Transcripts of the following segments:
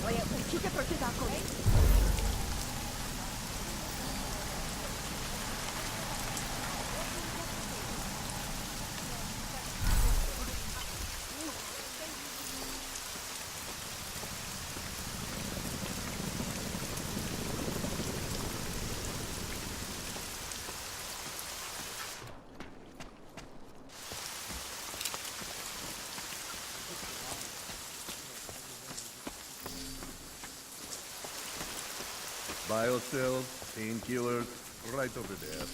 Oye, ucciso per tentacoli. Biocells, painkillers, right over there.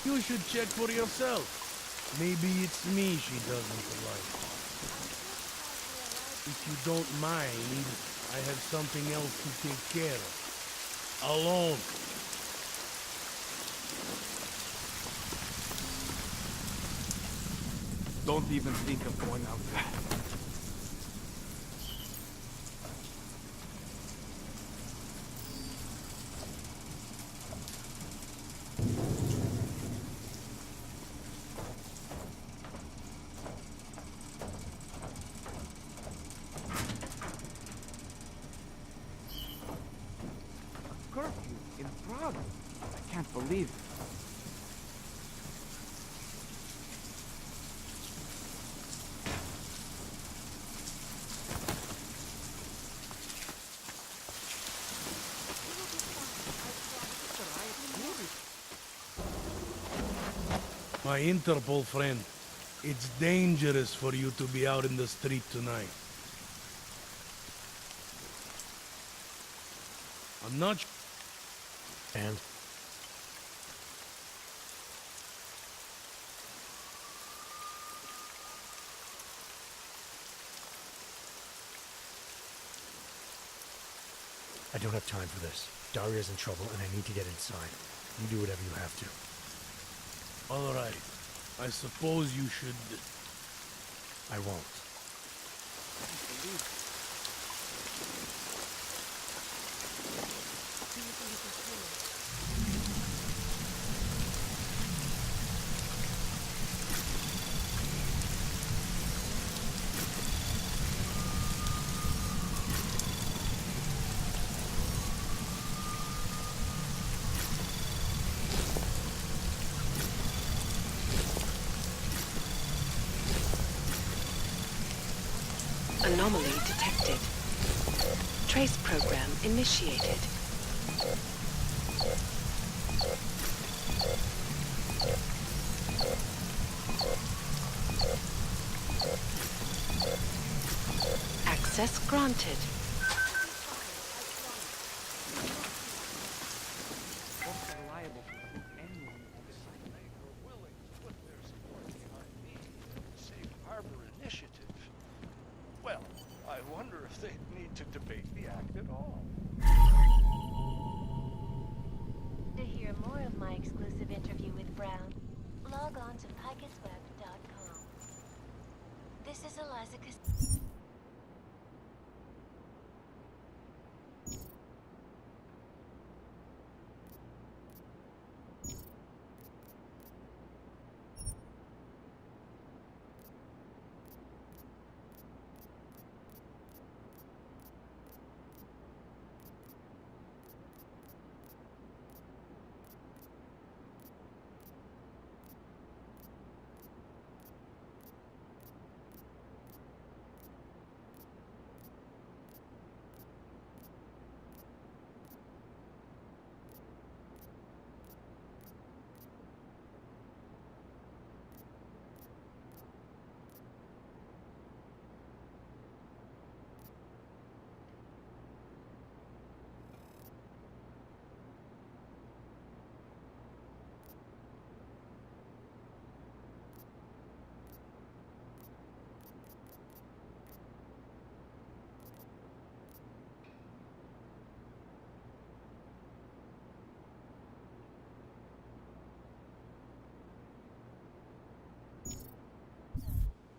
You should check for yourself. Maybe it's me she doesn't like. If you don't mind, I have something else to take care of. Alone. Don't even think of going out there. Curfew in Prague. I can't believe it. My Interpol friend, it's dangerous for you to be out in the street tonight. I'm not. And? I don't have time for this. Daria's in trouble and I need to get inside. You do whatever you have to. All right. I suppose you should. I won't. Anomaly detected. Trace program initiated. Access granted. Well, I wonder if they need to debate the act at all. To hear more of my exclusive interview with Brown, log on to picusweb.com. This is Eliza Cas-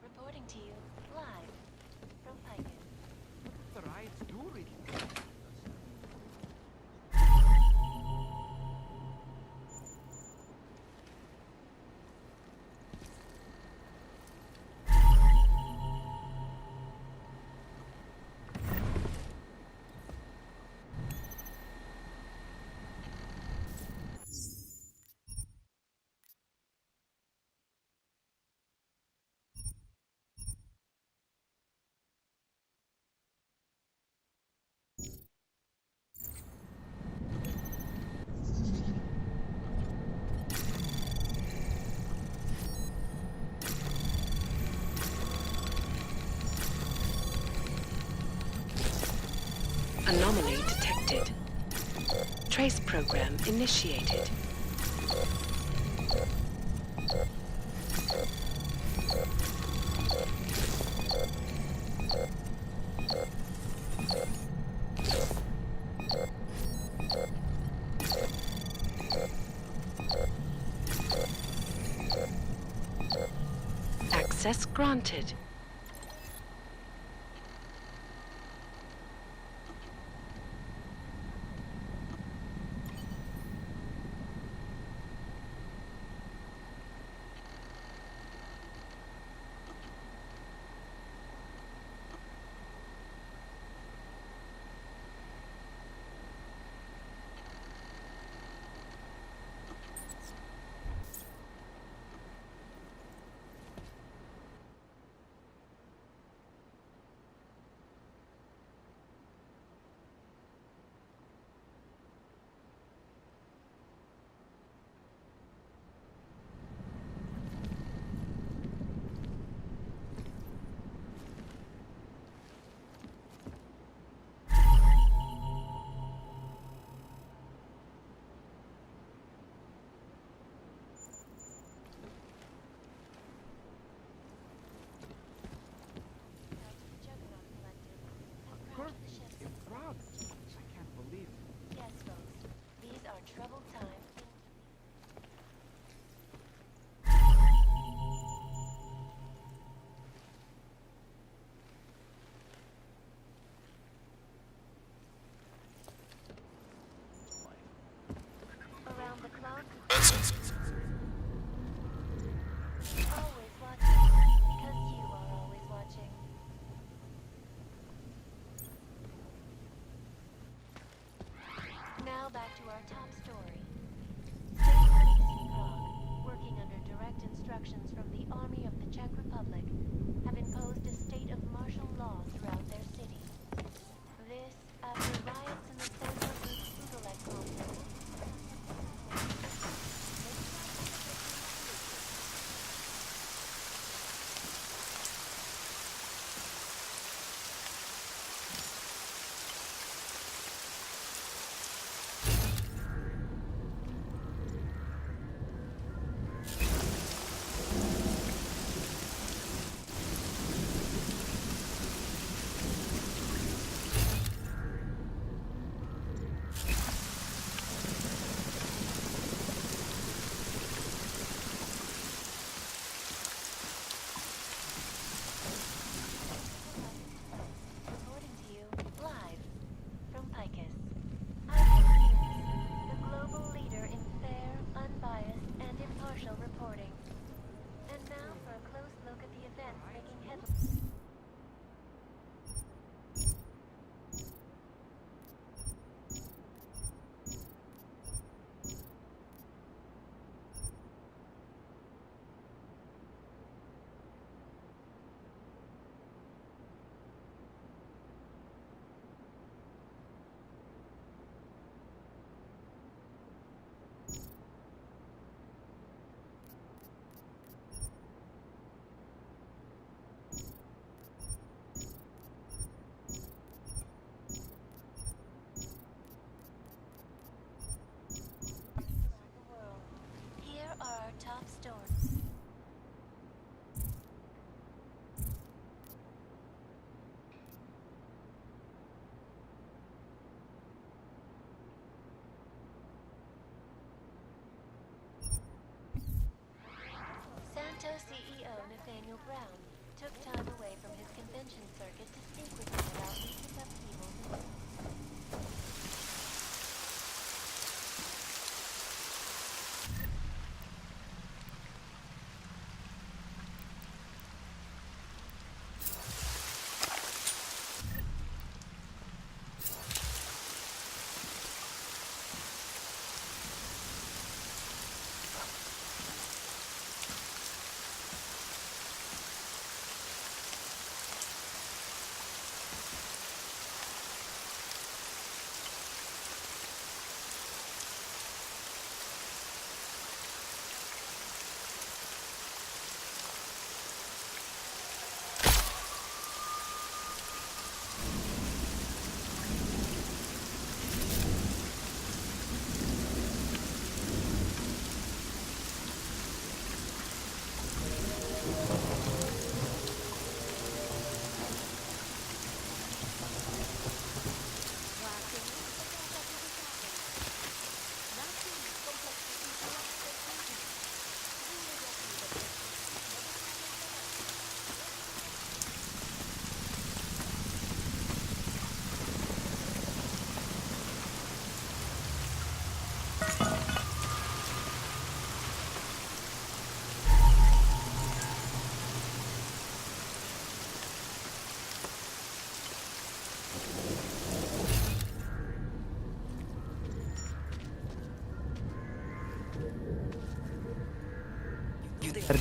Reporting to you live from Picus. The riots do really. program initiated. Access granted. Juggernaut Collective have crashed the ships. In Prague? I can't believe it. Yes, folks. These are troubled times. Around the clock. Always watching. Because you are always watching. Now back to our top story. State police in Prague, working under direct instructions from the Army of the Czech Republic, have imposed a state of martial law throughout their city. This after riots in the center of the Deus Ex complex.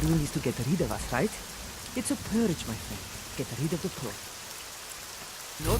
doing this to get rid of us, right? It's a purge, my friend. Get rid of the poor. No?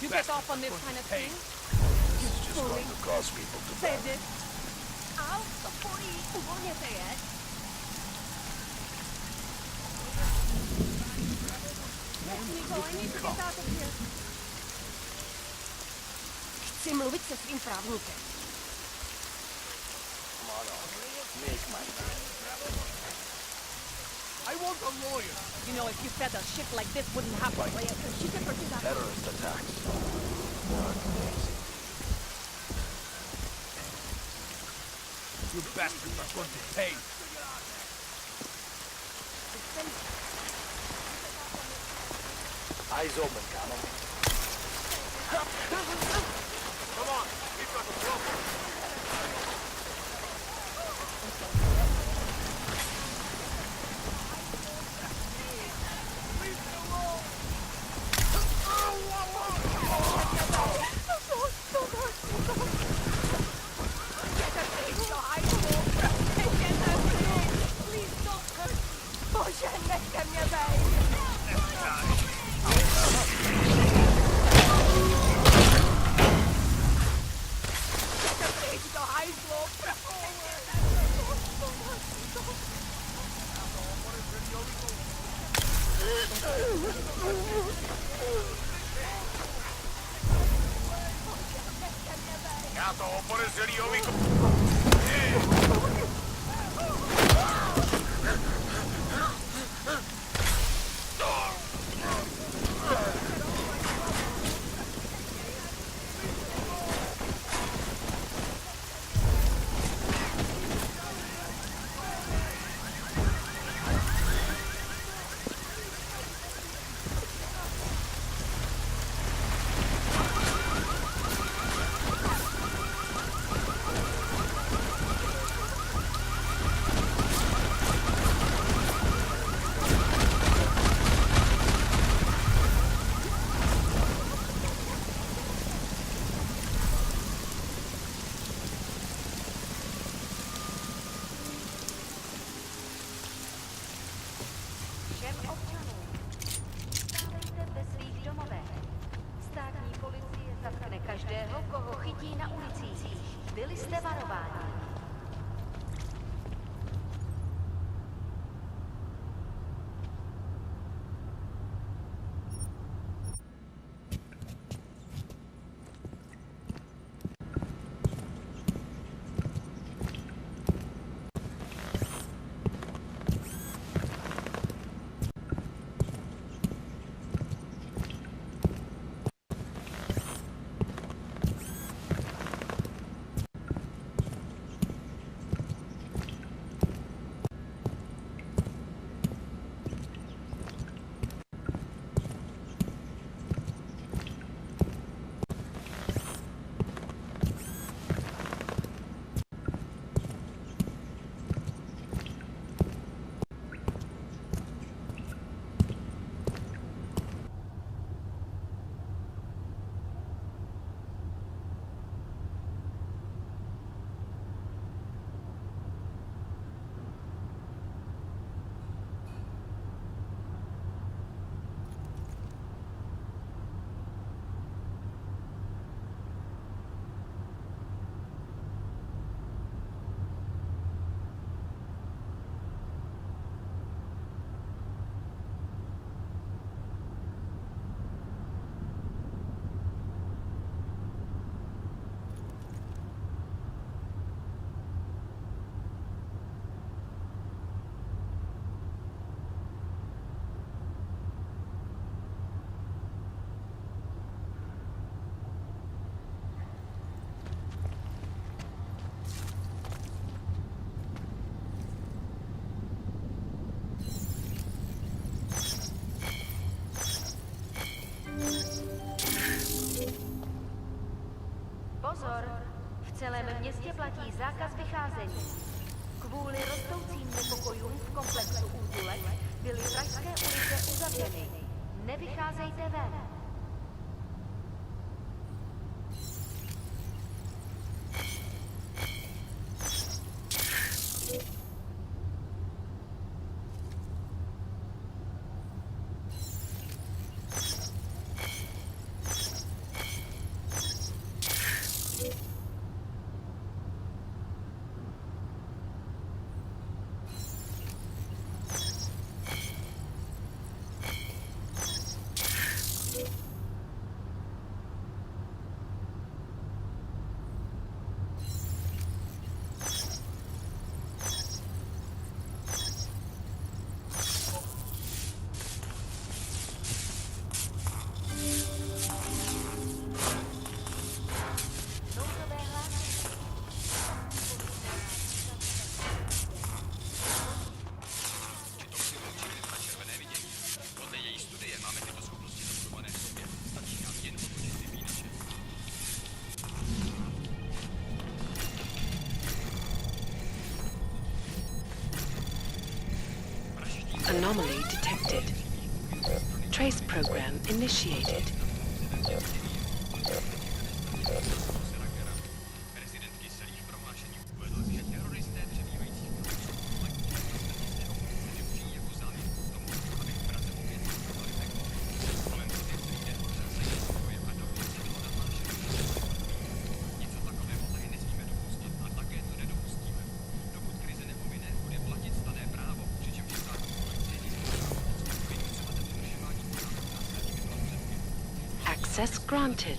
You get off on this kind of thing? This is just going to cause people to Say this. Ow, the body. Uvolně se je. Nico, I need to get out of here. Chci mluvit se svým právníkem. I want a lawyer. You know, if you said a shit like this wouldn't happen, terrorist attacks. You bastards are going to pay. Eyes open, Connell. Come on, we've got a problem. Bože, nechte mě bejt! Jděte pryč do hajzlu! Já toho podezřelýho Všem občanům, zůstávejte ve svých domovech. Státní policie zatkne každého, koho chytí na ulicích. Byli jste varováni. Pozor! V celém městě platí zákaz vycházení. Kvůli rostoucím nepokojům v komplexu útulek byly pražské ulice uzavřeny. Nevycházejte ven. Anomaly detected. Trace program initiated. Access granted.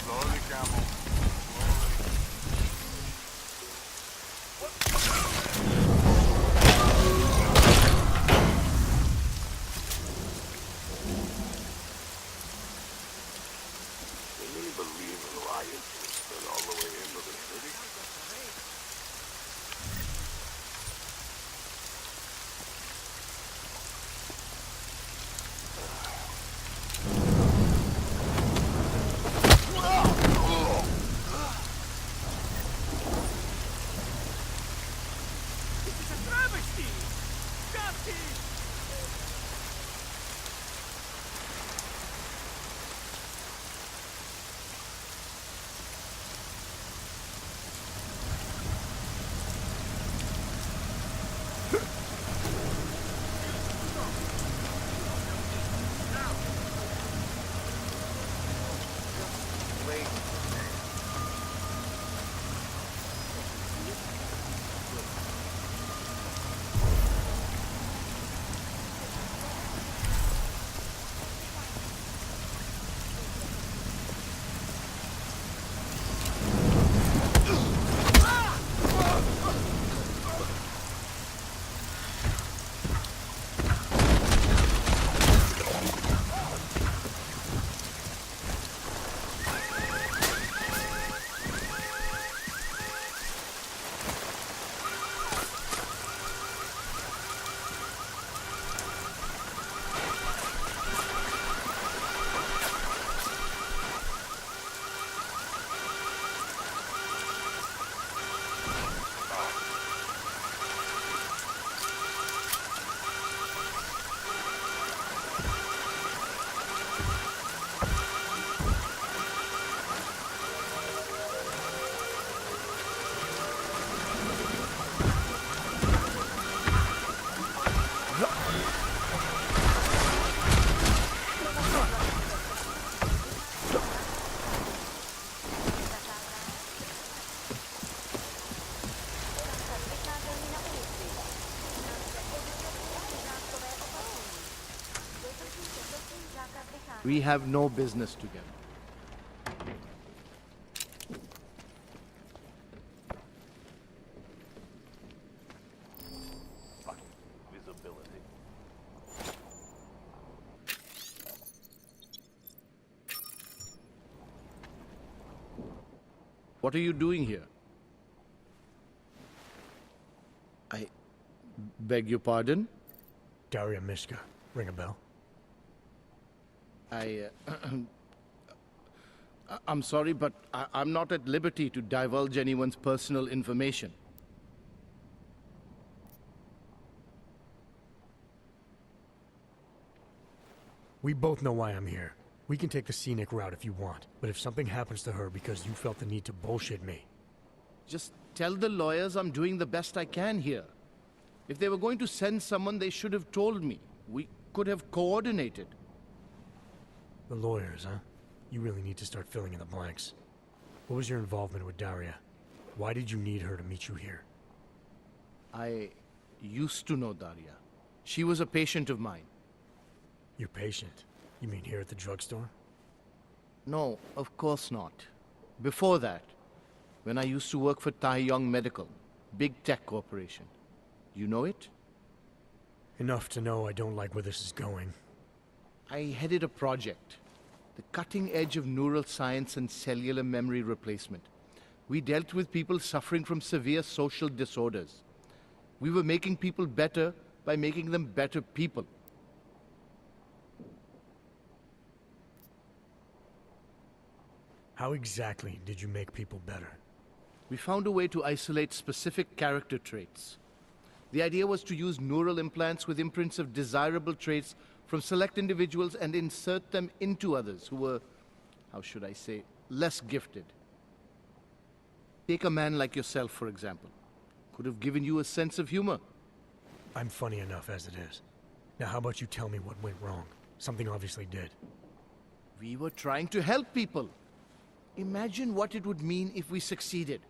Slowly, Camel. Can you believe in riots that all the way into the city? It's a trap! We have no business together. Fucking visibility. What are you doing here? I beg your pardon? Daria Mishka. Ring a bell? I'm sorry, but I'm not at liberty to divulge anyone's personal information. We both know why I'm here. We can take the scenic route if you want, but if something happens to her because you felt the need to bullshit me... Just tell the lawyers I'm doing the best I can here. If they were going to send someone, they should have told me. We could have coordinated. The lawyers, huh? You really need to start filling in the blanks. What was your involvement with Daria? Why did you need her to meet you here? I used to know Daria. She was a patient of mine. Your patient? You mean here at the drugstore? No, of course not. Before that, when I used to work for Tai Yong Medical, big tech corporation. You know it? Enough to know I don't like where this is going. I headed a project, the cutting edge of neural science and cellular memory replacement. We dealt with people suffering from severe social disorders. We were making people better by making them better people. How exactly did you make people better? We found a way to isolate specific character traits. The idea was to use neural implants with imprints of desirable traits from select individuals and insert them into others who were, how should I say, less gifted. Take a man like yourself, for example. Could have given you a sense of humor. I'm funny enough as it is. Now how about you tell me what went wrong? Something obviously did. We were trying to help people. Imagine what it would mean if we succeeded.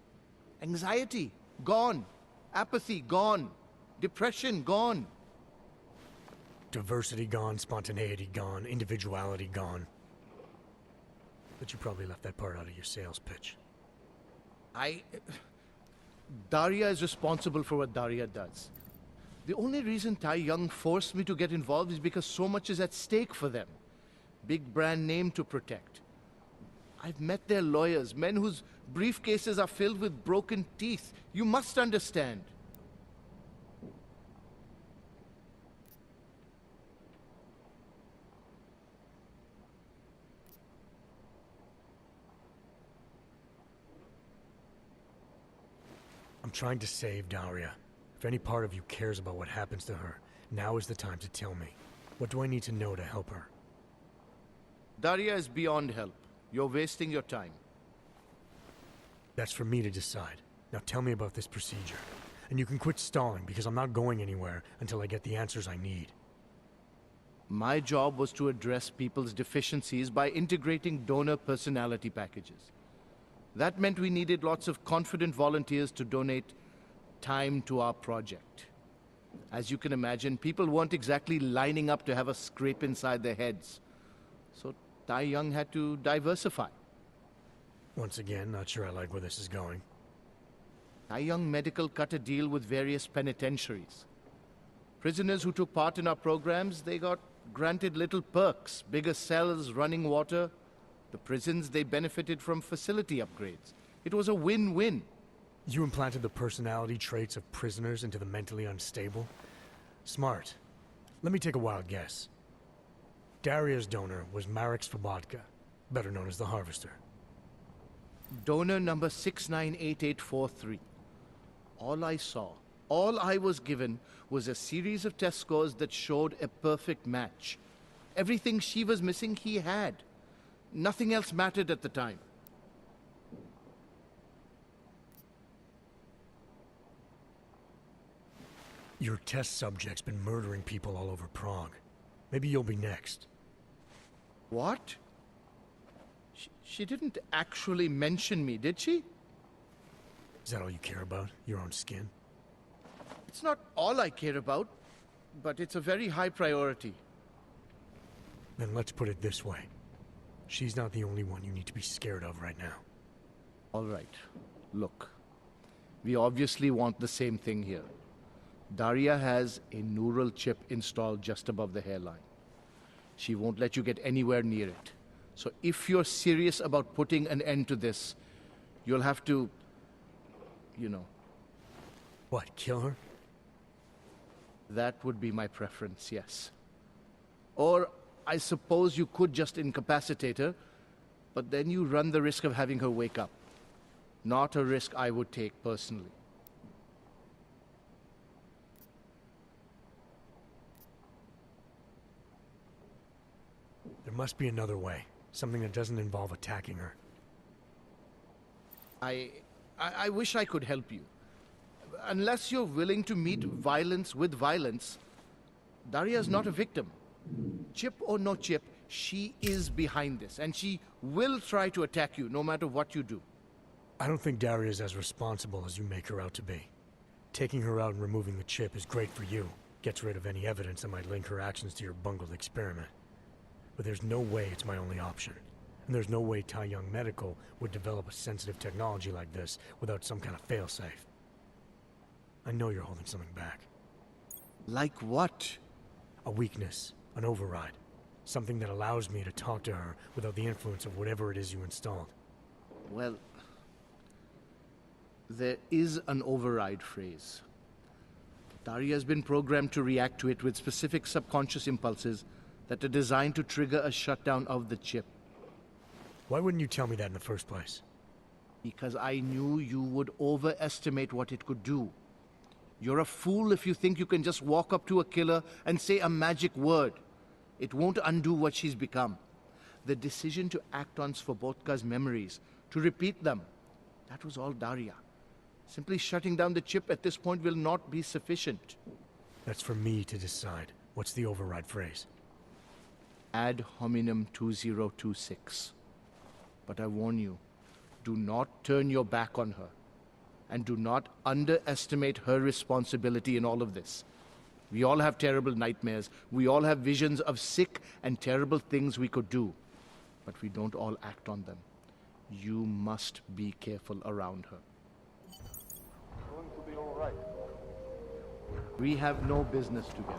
Anxiety, gone. Apathy, gone. Depression, gone. Diversity gone, spontaneity gone, individuality gone. But you probably left that part out of your sales pitch. Daria is responsible for what Daria does. The only reason Tai Young forced me to get involved is because so much is at stake for them. Big brand name to protect. I've met their lawyers, men whose briefcases are filled with broken teeth. You must understand. I'm trying to save Daria. If any part of you cares about what happens to her, now is the time to tell me. What do I need to know to help her? Daria is beyond help. You're wasting your time. That's for me to decide. Now tell me about this procedure. And you can quit stalling, because I'm not going anywhere until I get the answers I need. My job was to address people's deficiencies by integrating donor personality packages. That meant we needed lots of confident volunteers to donate time to our project. As you can imagine, people weren't exactly lining up to have a scrape inside their heads. So Tai Young had to diversify. Once again, not sure I like where this is going. Tai Young Medical cut a deal with various penitentiaries. Prisoners who took part in our programs, they got granted little perks, bigger cells, running water. The prisons, they benefited from facility upgrades. It was a win-win. You implanted the personality traits of prisoners into the mentally unstable? Smart. Let me take a wild guess. Daria's donor was Marek Svobotka, better known as the Harvester. Donor number 698843. All I saw, all I was given, was a series of test scores that showed a perfect match. Everything she was missing, he had. Nothing else mattered at the time. Your test subject's been murdering people all over Prague. Maybe you'll be next. What? She didn't actually mention me, did she? Is that all you care about? Your own skin? It's not all I care about, but it's a very high priority. Then let's put it this way. She's not the only one you need to be scared of right now. All right. Look, we obviously want the same thing here. Daria has a neural chip installed just above the hairline. She won't let you get anywhere near it. So if you're serious about putting an end to this, you'll have to, you know. What, kill her? That would be my preference, yes. Or I suppose you could just incapacitate her, but then you run the risk of having her wake up. Not a risk I would take personally. There must be another way. Something that doesn't involve attacking her. I wish I could help you. Unless you're willing to meet violence with violence, Daria's not a victim. Chip or no chip, she is behind this, and she will try to attack you no matter what you do. I don't think Daria's as responsible as you make her out to be. Taking her out and removing the chip is great for you. Gets rid of any evidence that might link her actions to your bungled experiment. But there's no way it's my only option. And there's no way Tai Young Medical would develop a sensitive technology like this without some kind of failsafe. I know you're holding something back. Like what? A weakness, an override. Something that allows me to talk to her without the influence of whatever it is you installed. Well, there is an override phrase. Daria's been programmed to react to it with specific subconscious impulses that are designed to trigger a shutdown of the chip. Why wouldn't you tell me that in the first place? Because I knew you would overestimate what it could do. You're a fool if you think you can just walk up to a killer and say a magic word. It won't undo what she's become. The decision to act on Svobodka's memories, to repeat them, that was all Daria. Simply shutting down the chip at this point will not be sufficient. That's for me to decide. What's the override phrase? Ad hominem 2026. But I warn you, do not turn your back on her. And do not underestimate her responsibility in all of this. We all have terrible nightmares. We all have visions of sick and terrible things we could do. But we don't all act on them. You must be careful around her. Going to be all right. We have no business together.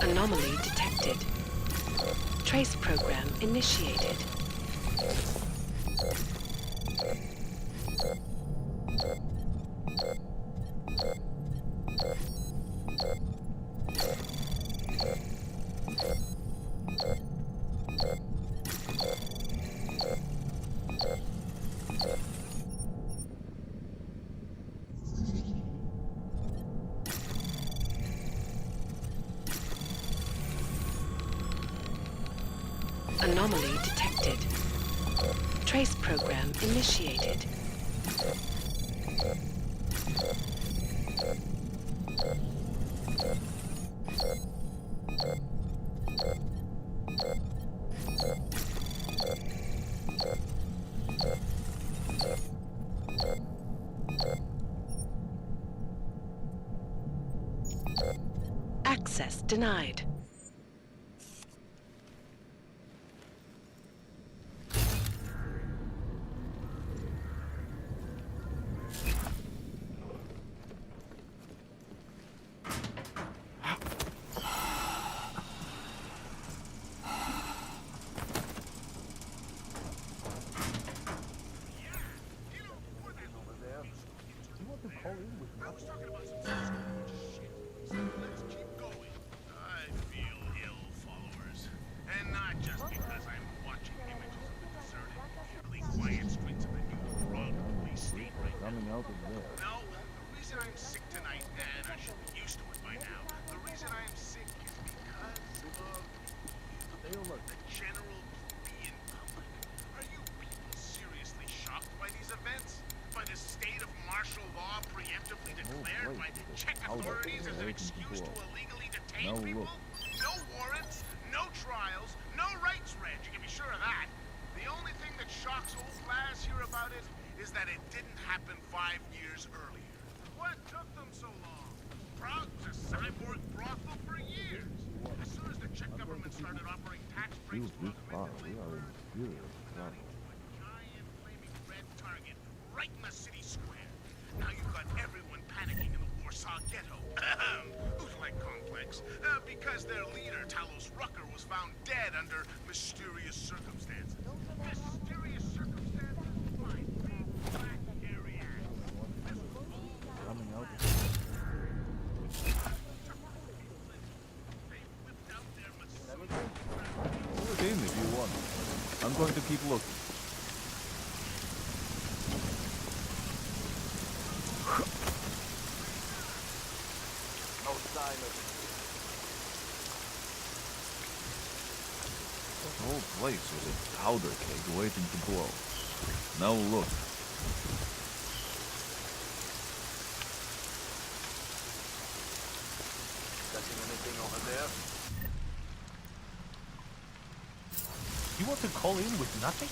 Anomaly detected. Trace program initiated. Anomaly detected. Trace program initiated. Access denied. I feel ill, followers. And not just because I'm watching images of the deserted, eerily quiet streets of the new Prague police state right now. No, the reason I'm sick tonight, and I should be used to it by now, the reason I'm sick is because of the general plebeian public. Are you people seriously shocked by these events? By the state of martial law preemptively declared by Czech authorities as an excuse to illegally detain people? No warrants, no trials, no rights, Reg, you can be sure of that. The only thing that shocks old Laz here about it is that it didn't happen 5 years earlier. What took them so long? Prague was a cyborg brothel for years. As soon as the Czech government started offering tax breaks to augment the labor, giant flaming red target right in the city square. Now you've got everyone panicking in the Warsaw ghetto. Like complex. Because their leader, Talos Rucker, was found dead under mysterious circumstances. Mysterious circumstances? Fine. Big, black, hairy ass. Coming out. They whipped out their Look in if you want. I'm going to keep looking. no sign of The whole place was a powder keg waiting to blow. Now look. touching anything over there. You want to call in with nothing?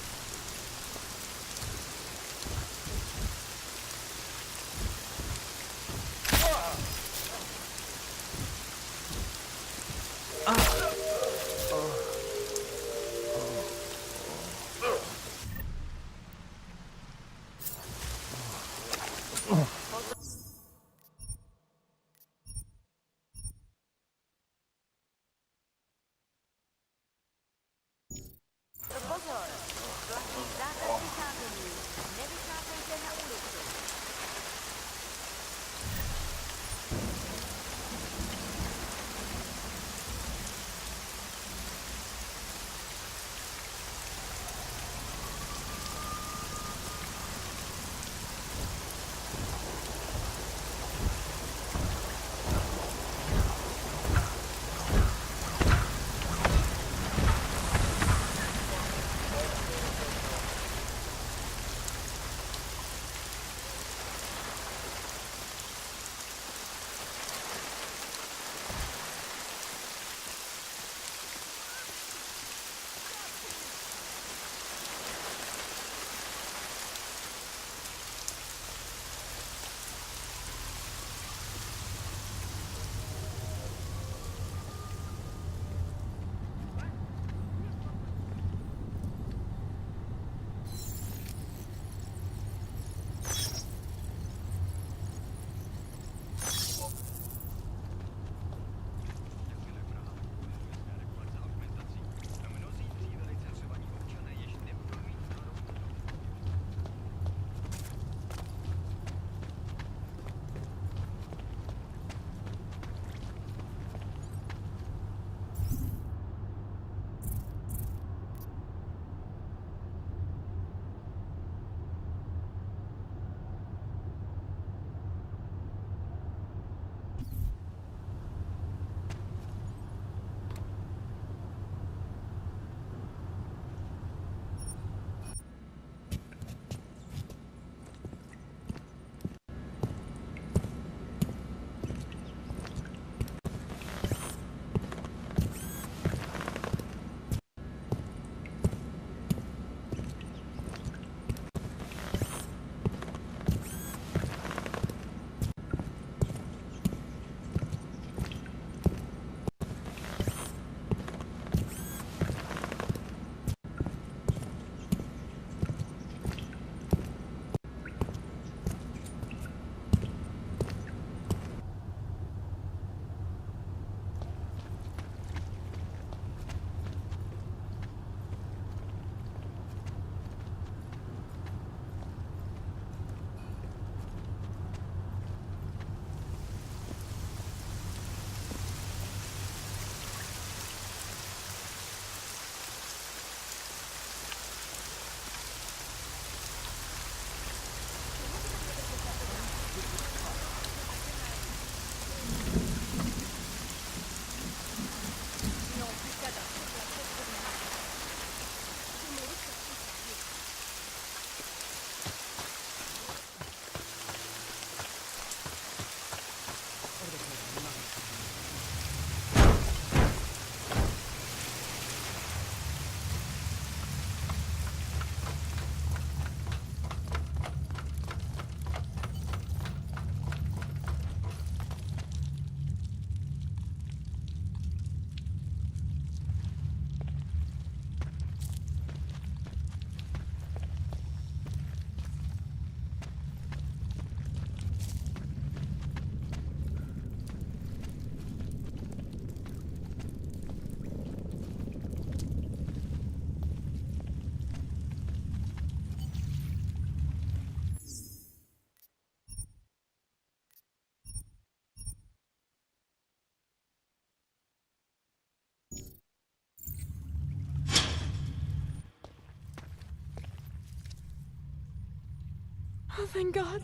Oh, thank God.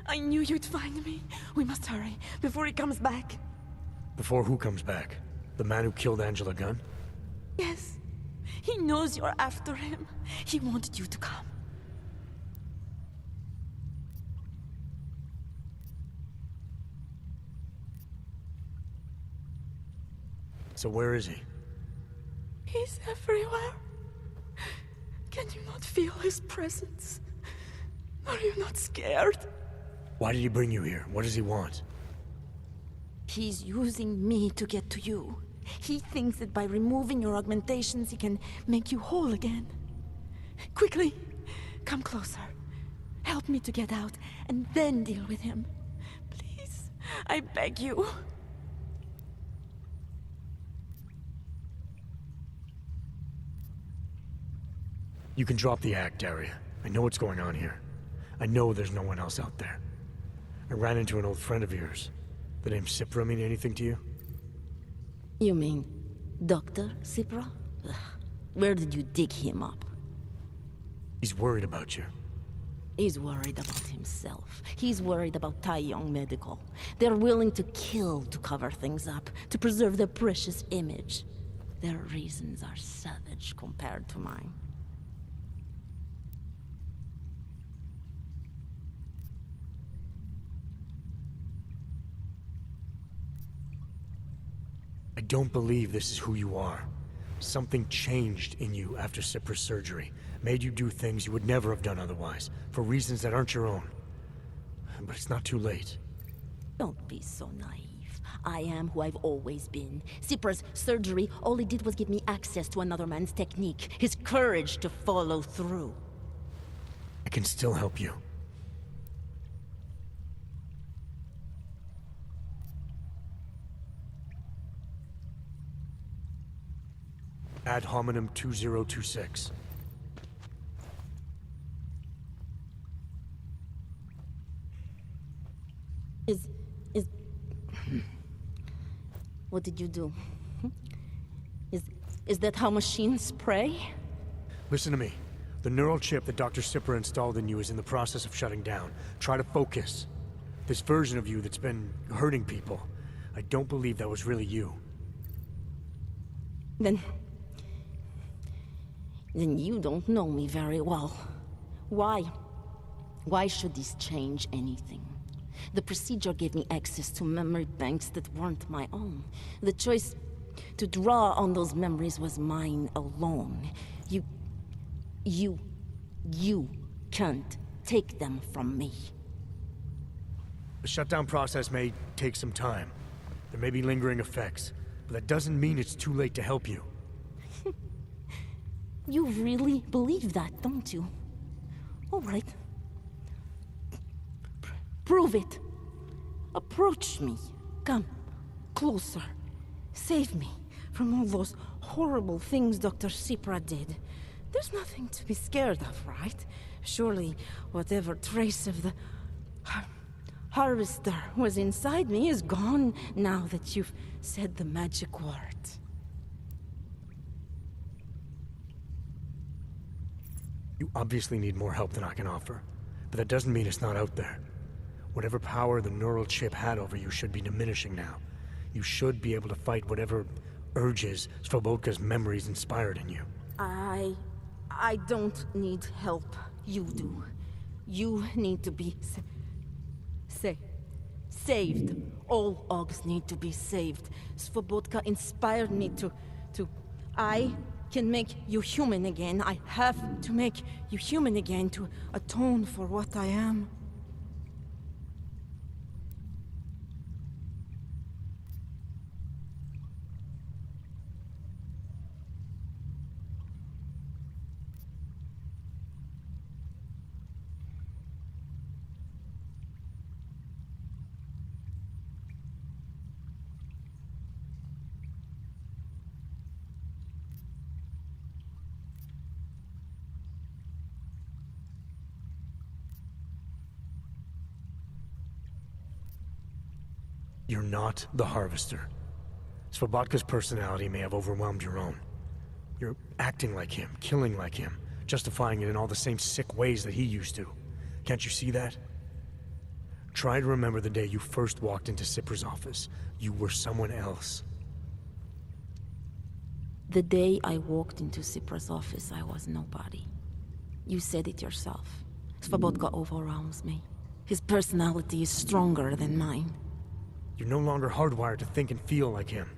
I knew you'd find me. We must hurry, before he comes back. Before who comes back? The man who killed Angela Gunn? Yes. He knows you're after him. He wanted you to come. So where is he? He's everywhere. Can you not feel his presence? Are you not scared? Why did he bring you here? What does he want? He's using me to get to you. He thinks that by removing your augmentations, he can make you whole again. Quickly, come closer. Help me to get out, and then deal with him. Please, I beg you. You can drop the act, Daria. I know what's going on here. I know there's no one else out there. I ran into an old friend of yours. The name Cipra mean anything to you? You mean Dr. Cipra? Ugh. Where did you dig him up? He's worried about you. He's worried about himself. He's worried about Tai Yong Medical. They're willing to kill to cover things up, to preserve their precious image. Their reasons are savage compared to mine. I don't believe this is who you are. Something changed in you after Cipra's surgery. Made you do things you would never have done otherwise, for reasons that aren't your own. But it's not too late. Don't be so naive. I am who I've always been. Cipra's surgery, all it did was give me access to another man's technique, his courage to follow through. I can still help you. Ad hominem 2026. What did you do? Is that how machines pray? Listen to me. The neural chip that Dr. Cipra installed in you is in the process of shutting down. Try to focus. This version of you that's been hurting people, I don't believe that was really you. Then you don't know me very well. Why? Why should this change anything? The procedure gave me access to memory banks that weren't my own. The choice to draw on those memories was mine alone. You can't take them from me. The shutdown process may take some time. There may be lingering effects, but that doesn't mean it's too late to help you. You really believe that, don't you? All right. Prove it. Approach me. Come. Closer. Save me from all those horrible things Dr. Cipra did. There's nothing to be scared of, right? Surely whatever trace of the harvester was inside me is gone now that you've said the magic words. You obviously need more help than I can offer, but that doesn't mean it's not out there. Whatever power the neural chip had over you should be diminishing now. You should be able to fight whatever urges Svobodka's memories inspired in you. I don't need help. You do. You need to be saved. All Augs need to be saved. Svobodka inspired me to... I can make you human again. I have to make you human again to atone for what I am. You're not the Harvester. Svobodka's personality may have overwhelmed your own. You're acting like him, killing like him, justifying it in all the same sick ways that he used to. Can't you see that? Try to remember the day you first walked into Cipra's office. You were someone else. The day I walked into Cipra's office, I was nobody. You said it yourself. Svobotka overwhelms me. His personality is stronger than mine. You're no longer hardwired to think and feel like him.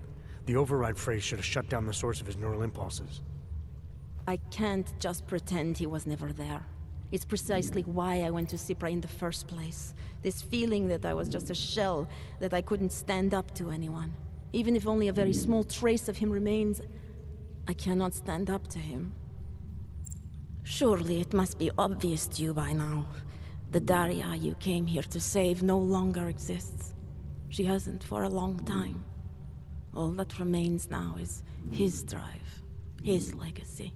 The override phrase should have shut down the source of his neural impulses. I can't just pretend he was never there. It's precisely why I went to Cipra in the first place. This feeling that I was just a shell, that I couldn't stand up to anyone. Even if only a very small trace of him remains, I cannot stand up to him. Surely it must be obvious to you by now. The Daria you came here to save no longer exists. She hasn't for a long time. All that remains now is his drive, his legacy,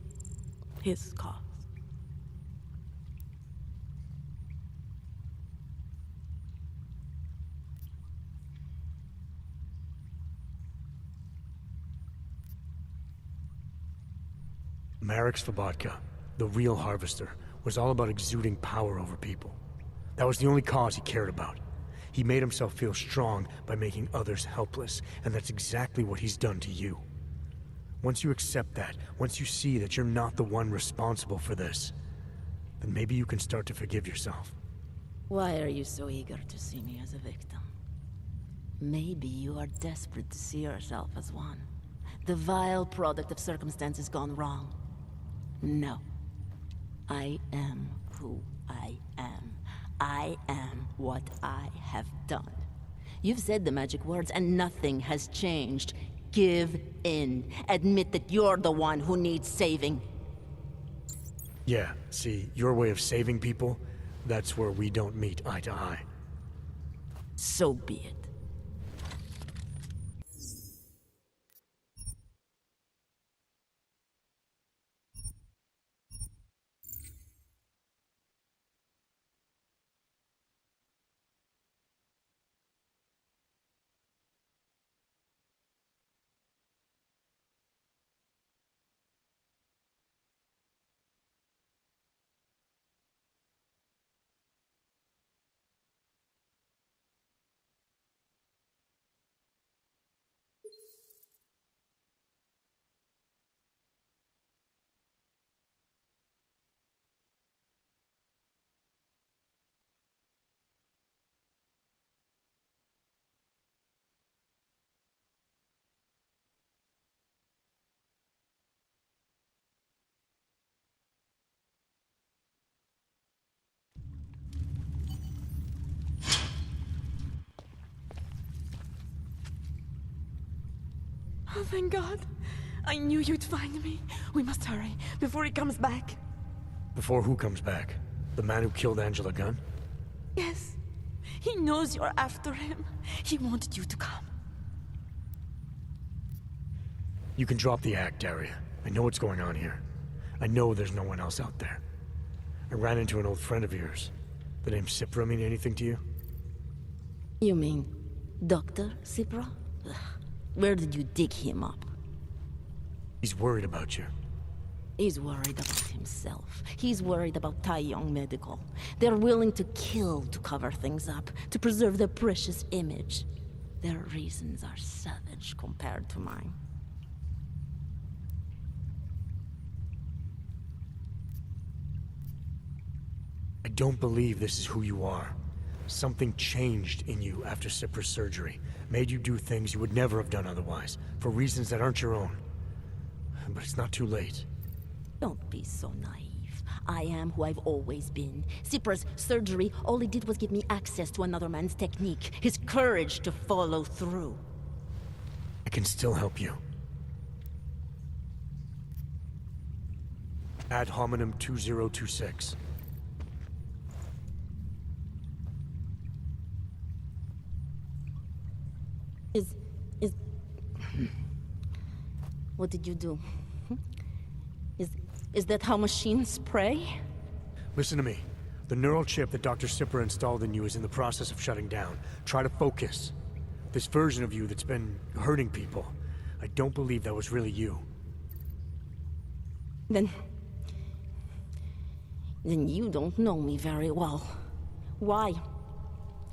his cause. Marek Svobotka, the real Harvester, was all about exuding power over people. That was the only cause he cared about. He made himself feel strong by making others helpless, and that's exactly what he's done to you. Once you accept that, once you see that you're not the one responsible for this, then maybe you can start to forgive yourself. Why are you so eager to see me as a victim? Maybe you are desperate to see yourself as one. The vile product of circumstances gone wrong. No. I am who I am. I am what I have done. You've said the magic words and nothing has changed. Give in. Admit that you're the one who needs saving. Yeah, see, your way of saving people, that's where we don't meet eye to eye. So be it. Oh, thank God. I knew you'd find me. We must hurry, before he comes back. Before who comes back? The man who killed Angela Gunn? Yes. He knows you're after him. He wanted you to come. You can drop the act, Daria. I know what's going on here. I know there's no one else out there. I ran into an old friend of yours. The name Cipra mean anything to you? You mean Dr. Cipra? Ugh. Where did you dig him up? He's worried about you. He's worried about himself. He's worried about Taiyong Medical. They're willing to kill to cover things up, to preserve their precious image. Their reasons are savage compared to mine. I don't believe this is who you are. Something changed in you after Cipra's surgery. Made you do things you would never have done otherwise, for reasons that aren't your own. But it's not too late. Don't be so naive. I am who I've always been. Cipra's surgery, all it did was give me access to another man's technique, his courage to follow through. I can still help you. Ad hominem 2026. What did you do? Is that how machines pray? Listen to me. The neural chip that Dr. Cipra installed in you is in the process of shutting down. Try to focus. This version of you that's been hurting people, I don't believe that was really you. Then... Then you don't know me very well. Why?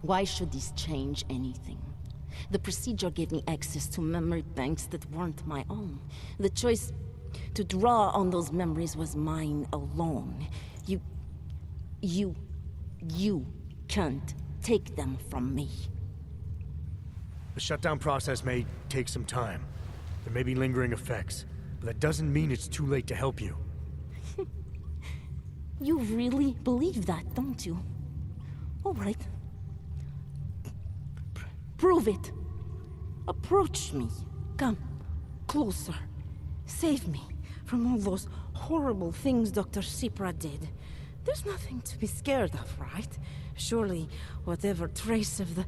Why should this change anything? The procedure gave me access to memory banks that weren't my own. The choice to draw on those memories was mine alone. You can't take them from me. The shutdown process may take some time. There may be lingering effects, but that doesn't mean it's too late to help you. You really believe that, don't you? All right. Prove it. Approach me. Come closer. Save me from all those horrible things Dr. Sipra did. There's nothing to be scared of, right? Surely whatever trace of the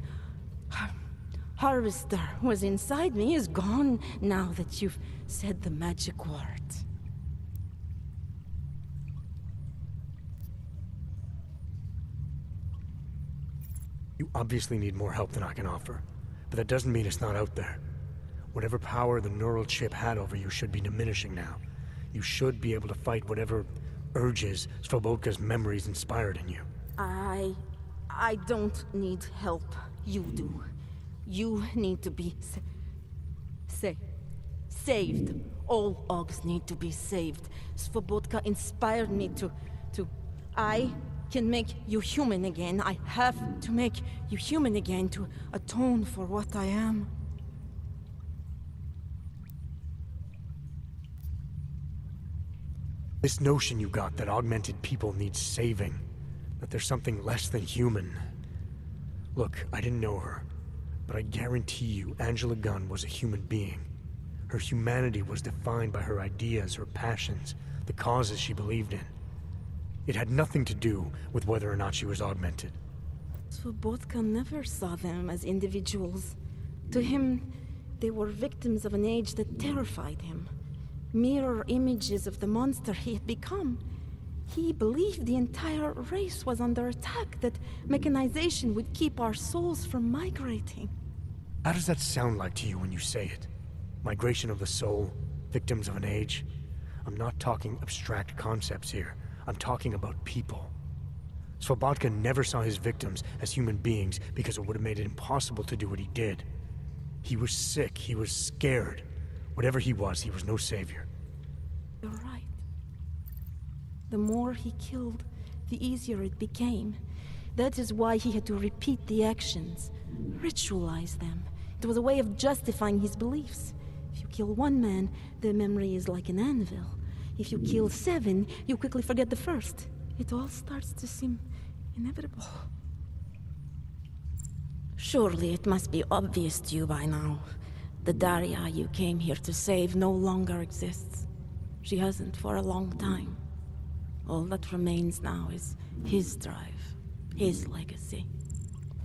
harvester was inside me is gone now that you've said the magic words. You obviously need more help than I can offer, but that doesn't mean it's not out there. Whatever power the neural chip had over you should be diminishing now. You should be able to fight whatever urges Svobodka's memories inspired in you. I don't need help. You do. You need to be saved. All Ogs need to be saved. Svobodka inspired me to... I can make you human again. I have to make you human again to atone for what I am. This notion you got that augmented people need saving, that there's something less than human. Look, I didn't know her, but I guarantee you Angela Gunn was a human being. Her humanity was defined by her ideas, her passions, the causes she believed in. It had nothing to do with whether or not she was augmented. Svobodka never saw them as individuals. To him, they were victims of an age that terrified him. Mirror images of the monster he had become. He believed the entire race was under attack, that mechanization would keep our souls from migrating. How does that sound like to you when you say it? Migration of the soul? Victims of an age? I'm not talking abstract concepts here. I'm talking about people. Svobodka never saw his victims as human beings because it would have made it impossible to do what he did. He was sick, he was scared. Whatever he was no savior. You're right. The more he killed, the easier it became. That is why he had to repeat the actions, ritualize them. It was a way of justifying his beliefs. If you kill one man, the memory is like an anvil. If you kill 7, you quickly forget the first. It all starts to seem inevitable. Surely it must be obvious to you by now. The Daria you came here to save no longer exists. She hasn't for a long time. All that remains now is his drive, his legacy,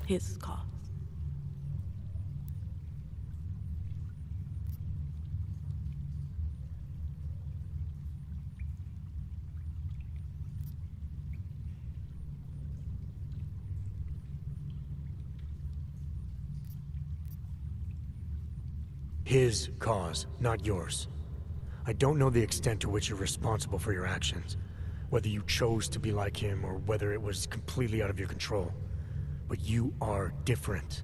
his cause. His cause, not yours. I don't know the extent to which you're responsible for your actions, whether you chose to be like him or whether it was completely out of your control. But you are different.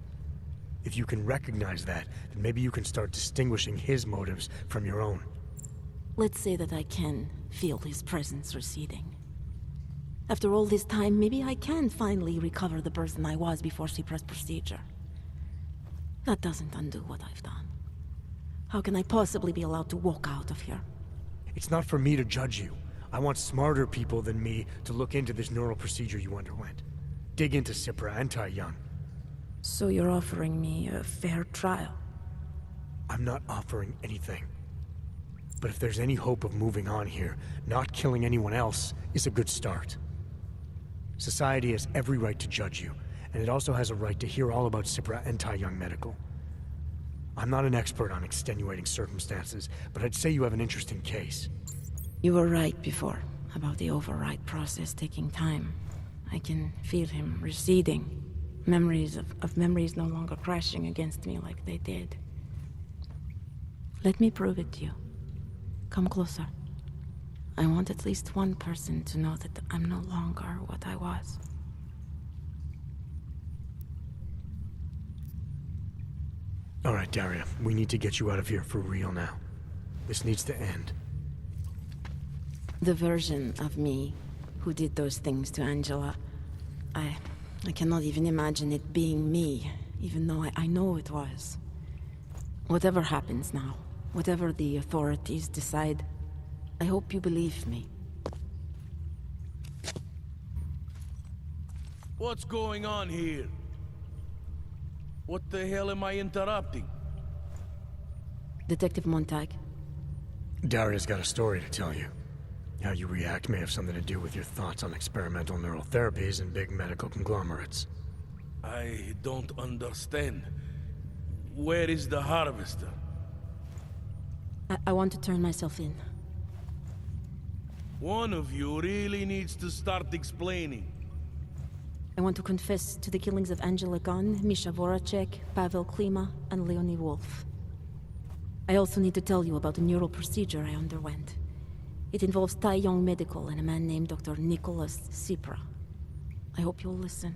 If you can recognize that, then maybe you can start distinguishing his motives from your own. Let's say that I can feel his presence receding. After all this time, maybe I can finally recover the person I was before Sipra's procedure. That doesn't undo what I've done. How can I possibly be allowed to walk out of here? It's not for me to judge you. I want smarter people than me to look into this neural procedure you underwent. Dig into Sipra and Tai Young. So you're offering me a fair trial? I'm not offering anything. But if there's any hope of moving on here, not killing anyone else is a good start. Society has every right to judge you, and it also has a right to hear all about Sipra and Tai Young Medical. I'm not an expert on extenuating circumstances, but I'd say you have an interesting case. You were right before, about the override process taking time. I can feel him receding. Memories of memories no longer crashing against me like they did. Let me prove it to you. Come closer. I want at least one person to know that I'm no longer what I was. All right, Daria, we need to get you out of here for real now. This needs to end. The version of me who did those things to Angela, I cannot even imagine it being me, even though I know it was. Whatever happens now, whatever the authorities decide, I hope you believe me. What's going on here? What the hell am I interrupting? Detective Montag. Daria's got a story to tell you. How you react may have something to do with your thoughts on experimental neural therapies and big medical conglomerates. I don't understand. Where is the harvester? I want to turn myself in. One of you really needs to start explaining. I want to confess to the killings of Angela Gunn, Misha Voracek, Pavel Klima, and Leonie Wolf. I also need to tell you about a neural procedure I underwent. It involves Tai Yong Medical and a man named Dr. Nicholas Sipra. I hope you'll listen.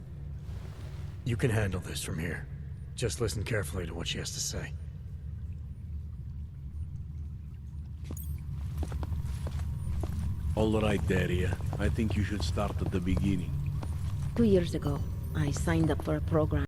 You can handle this from here. Just listen carefully to what she has to say. All right, Daria. I think you should start at the beginning. 2 years ago, I signed up for a program